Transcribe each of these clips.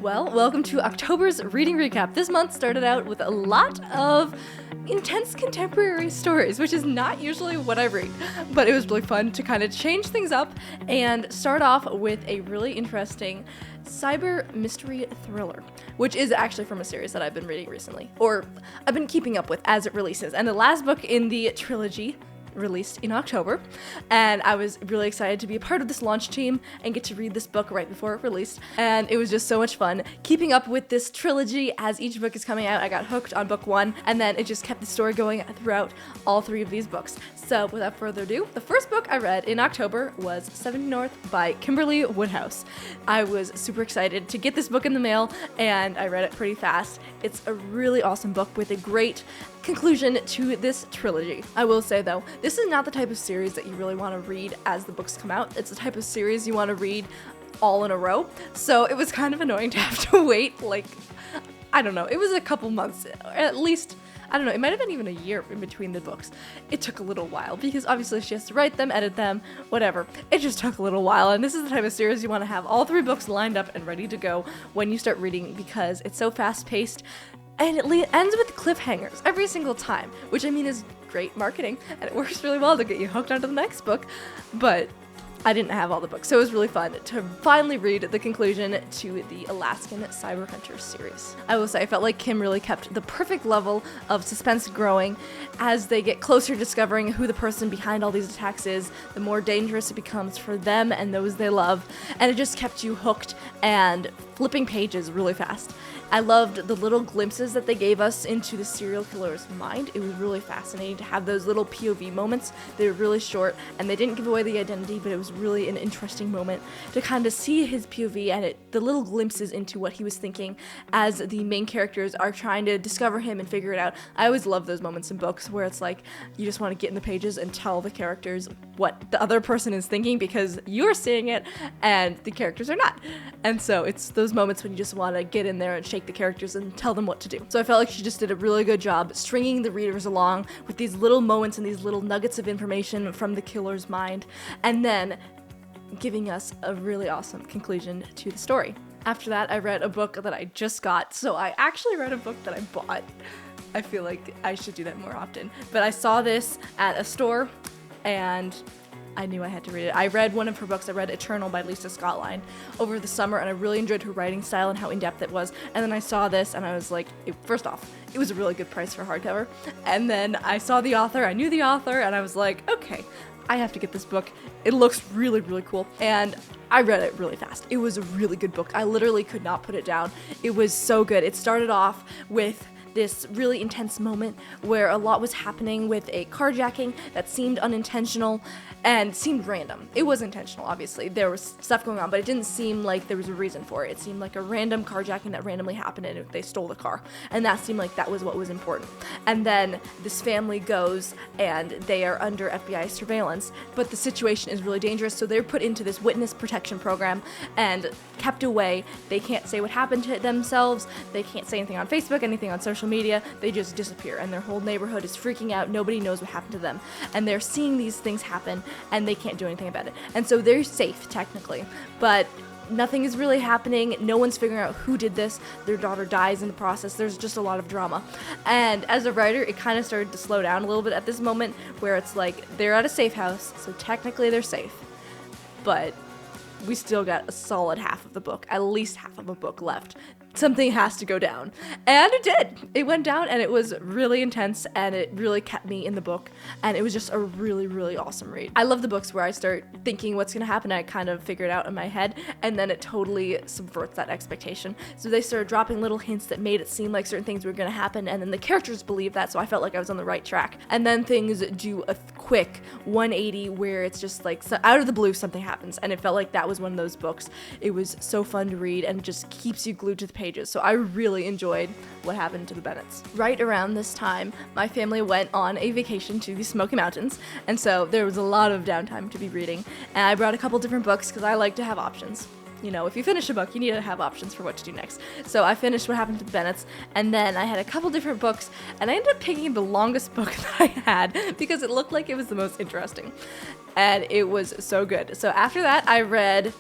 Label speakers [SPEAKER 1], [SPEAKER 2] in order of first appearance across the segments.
[SPEAKER 1] Well, welcome to October's reading recap. This month started out with a lot of intense contemporary stories, which is not usually what I read, but it was really fun to kind of change things up and start off with a really interesting cyber mystery thriller, which is actually from a series that I've been reading recently, or I've been keeping up with as it releases. And the last book in the trilogy released in October, and I was really excited to be a part of this launch team and get to read this book right before it released, and it was just so much fun keeping up with this trilogy as each book is coming out. I got hooked on book one, and then it just kept the story going throughout all three of these books. So without further ado, the first book I read in October was 70 North by Kimberley Woodhouse. I was super excited to get this book in the mail, and I read it pretty fast. It's a really awesome book with a great conclusion to this trilogy. I will say though, this is not the type of series that you really want to read as the books come out. It's the type of series you want to read all in a row. So it was kind of annoying to have to wait, I don't know, it was a couple months, at least, I don't know, it might have been even a year in between the books. It took a little while because obviously she has to write them, edit them, whatever. It just took a little while, and this is the type of series you want to have all three books lined up and ready to go when you start reading because it's so fast-paced. And it ends with cliffhangers every single time, which I mean is great marketing, and it works really well to get you hooked onto the next book, but I didn't have all the books, so it was really fun to finally read the conclusion to the Alaskan Cyber Hunter series. I will say, I felt like Kim really kept the perfect level of suspense growing as they get closer to discovering who the person behind all these attacks is, the more dangerous it becomes for them and those they love, and it just kept you hooked and flipping pages really fast. I loved the little glimpses that they gave us into the serial killer's mind. It was really fascinating to have those little POV moments. They were really short, and they didn't give away the identity, but it was really an interesting moment to kind of see his POV and the little glimpses into what he was thinking as the main characters are trying to discover him and figure it out. I always love those moments in books where it's like you just want to get in the pages and tell the characters what the other person is thinking because you're seeing it and the characters are not. And so it's those moments when you just want to get in there and shake the characters and tell them what to do. So I felt like she just did a really good job stringing the readers along with these little moments and these little nuggets of information from the killer's mind, and then giving us a really awesome conclusion to the story. After that, I read a book that I just got. So I actually read a book that I bought. I feel like I should do that more often. But I saw this at a store and I knew I had to read it. I read one of her books. I read Eternal by Lisa Scottline over the summer, and I really enjoyed her writing style and how in-depth it was. And then I saw this, and I was like, first off, it was a really good price for hardcover. And then I saw the author, I knew the author, and I was like, okay, I have to get this book. It looks really, really cool. And I read it really fast. It was a really good book. I literally could not put it down. It was so good. It started off with this really intense moment where a lot was happening with a carjacking that seemed unintentional and seemed random. It was intentional, obviously. There was stuff going on, but it didn't seem like there was a reason for it. It seemed like a random carjacking that randomly happened and they stole the car. And that seemed like that was what was important. And then this family goes and they are under FBI surveillance, but the situation is really dangerous, so they're put into this witness protection program and kept away. They can't say what happened to themselves. They can't say anything on Facebook, anything on social media. They just disappear, and their whole neighborhood is freaking out. Nobody knows what happened to them, and they're seeing these things happen, and they can't do anything about it. And so they're safe, technically, but nothing is really happening. No one's figuring out who did this. Their daughter dies in the process. There's just a lot of drama. And as a writer, it kind of started to slow down a little bit at this moment where it's like they're at a safe house, so technically they're safe, but we still got a solid half of the book, at least half of a book left. Something has to go down. And it did. It went down, and it was really intense, and it really kept me in the book, and it was just a really, really awesome read. I love the books where I start thinking what's gonna happen, and I kind of figure it out in my head, and then it totally subverts that expectation. So they started dropping little hints that made it seem like certain things were gonna happen, and then the characters believed that, so I felt like I was on the right track. And then things do a quick 180 where it's just like, so out of the blue, something happens, and it felt like that was one of those books. It was so fun to read, and just keeps you glued to the page. So I really enjoyed what happened to the Bennetts. Right around this time, my family went on a vacation to the Smoky Mountains, and so there was a lot of downtime to be reading, and I brought a couple different books because I like to have options. You know, if you finish a book, you need to have options for what to do next. So I finished What Happened to the Bennetts, and then I had a couple different books, and I ended up picking the longest book that I had because it looked like it was the most interesting, and it was so good. So after that, I read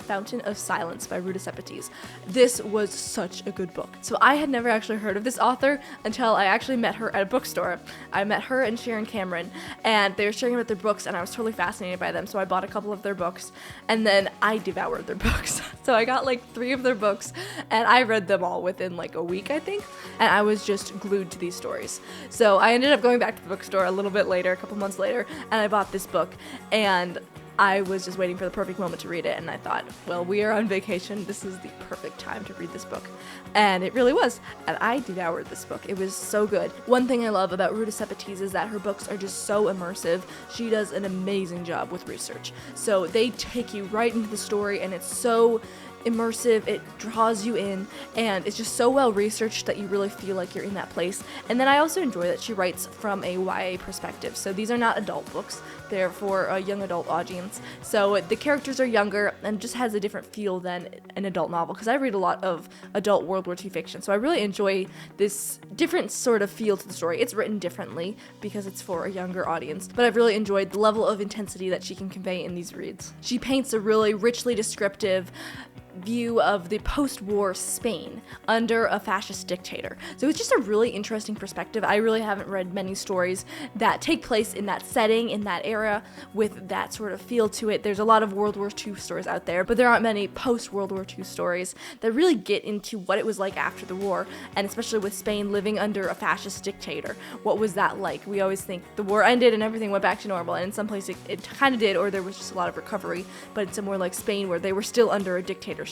[SPEAKER 1] Fountain of Silence by WITSEC. This was such a good book. So I had never actually heard of this author until I actually met her at a bookstore. I met her and Sharon Cameron, and they were sharing about their books, and I was totally fascinated by them, so I bought a couple of their books, and then I devoured their books. So I got like 3 of their books, and I read them all within like a week, I think, and I was just glued to these stories. So I ended up going back to the bookstore a little bit later, a couple months later, and I bought this book, and I was just waiting for the perfect moment to read it, and I thought, well, we are on vacation. This is the perfect time to read this book. And it really was. And I devoured this book. It was so good. One thing I love about WITSEC is that her books are just so immersive. She does an amazing job with research. So they take you right into the story, and it's so immersive, it draws you in, and it's just so well researched that you really feel like you're in that place. And then I also enjoy that she writes from a YA perspective. So these are not adult books, they're for a young adult audience. So the characters are younger and just has a different feel than an adult novel, because I read a lot of adult World War II fiction, so I really enjoy this different sort of feel to the story. It's written differently because it's for a younger audience, but I've really enjoyed the level of intensity that she can convey in these reads. She paints a really richly descriptive view of the post-war Spain under a fascist dictator. So it's just a really interesting perspective. I really haven't read many stories that take place in that setting, in that era, with that sort of feel to it. There's a lot of World War II stories out there, but there aren't many post-World War II stories that really get into what it was like after the war, and especially with Spain living under a fascist dictator. What was that like? We always think the war ended and everything went back to normal, and in some places it kind of did, or there was just a lot of recovery, but it's somewhere like Spain where they were still under a dictatorship.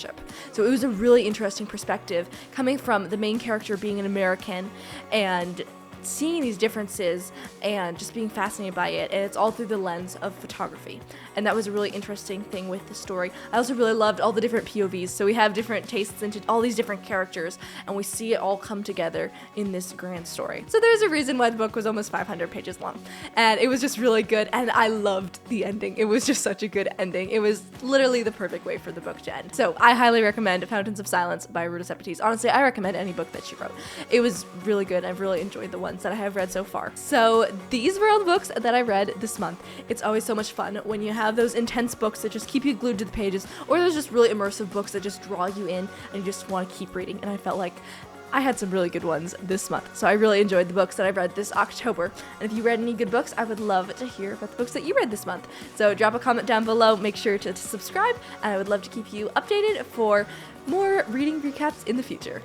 [SPEAKER 1] So it was a really interesting perspective coming from the main character being an American and seeing these differences and just being fascinated by it, and it's all through the lens of photography. And that was a really interesting thing with the story. I also really loved all the different POVs, so we have different tastes into all these different characters, and we see it all come together in this grand story. So there's a reason why the book was almost 500 pages long, and it was just really good, and I loved the ending. It was just such a good ending. It was literally the perfect way for the book to end. So I highly recommend Fountains of Silence by WITSEC. Honestly, I recommend any book that she wrote. It was really good. I've really enjoyed the ones that I have read so far. So these were all the books that I read this month. It's always so much fun when you have those intense books that just keep you glued to the pages, or those just really immersive books that just draw you in and you just want to keep reading. And I felt like I had some really good ones this month. So I really enjoyed the books that I've read this October. And if you read any good books, I would love to hear about the books that you read this month. So drop a comment down below, make sure to subscribe, and I would love to keep you updated for more reading recaps in the future.